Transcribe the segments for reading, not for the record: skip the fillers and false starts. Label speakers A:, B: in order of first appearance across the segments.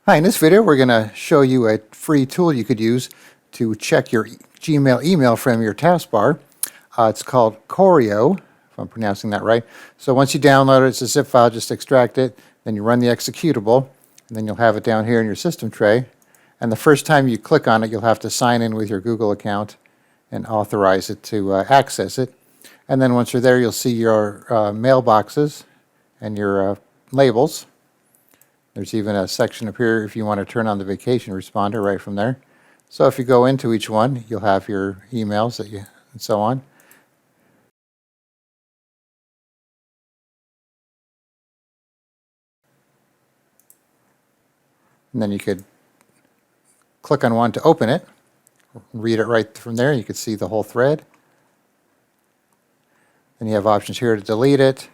A: Hi, in this video we're going to show you a free tool you could use to check your Gmail email from your taskbar. It's called Choreo, if I'm pronouncing that right. So once you download it, it's a zip file, just extract it, then you run the executable, and then you'll have it down here in your system tray. And the first time you click on it, you'll have to sign in with your Google account and authorize it to access it. And then once you're there, you'll see your mailboxes and your labels. There's even a section up here if you want to turn on the vacation responder right from there. So if you go into each one, you'll have your emails and so on. And then you could click on one to open it, read it right from there. You could see the whole thread. Then you have options here to delete it.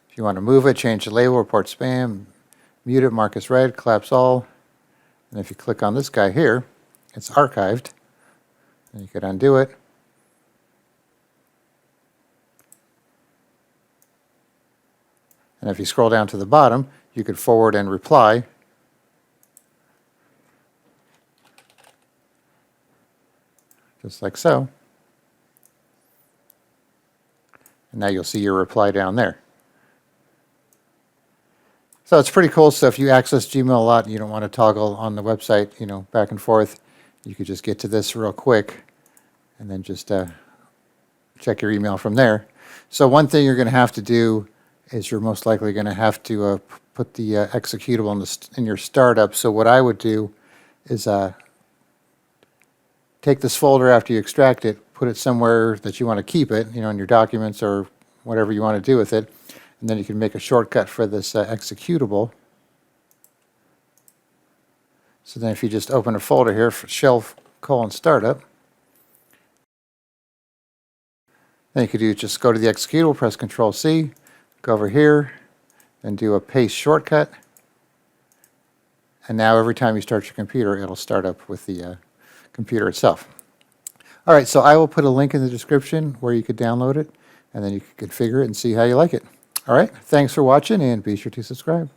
A: If you want to move it, change the label, report spam, mute it, mark as read, collapse all. And if you click on this guy here, it's archived. And you could undo it. And if you scroll down to the bottom, you could forward and reply. Just like so. And now you'll see your reply down there. So it's pretty cool. So if you access Gmail a lot and you don't want to toggle on the website, back and forth, you could just get to this real quick and then just check your email from there. So one thing you're going to have to do is you're most likely going to have to put the executable in your startup. So what I would do is take this folder after you extract it, put it somewhere that you want to keep it, in your documents or whatever you want to do with it. And then you can make a shortcut for this executable. So then if you just open a folder here for shell:startup, then you could just go to the executable, press Control-C, go over here, and do a paste shortcut. And now every time you start your computer, it'll start up with the computer itself. All right, so I will put a link in the description where you could download it, and then you can configure it and see how you like it. All right, thanks for watching, and be sure to subscribe.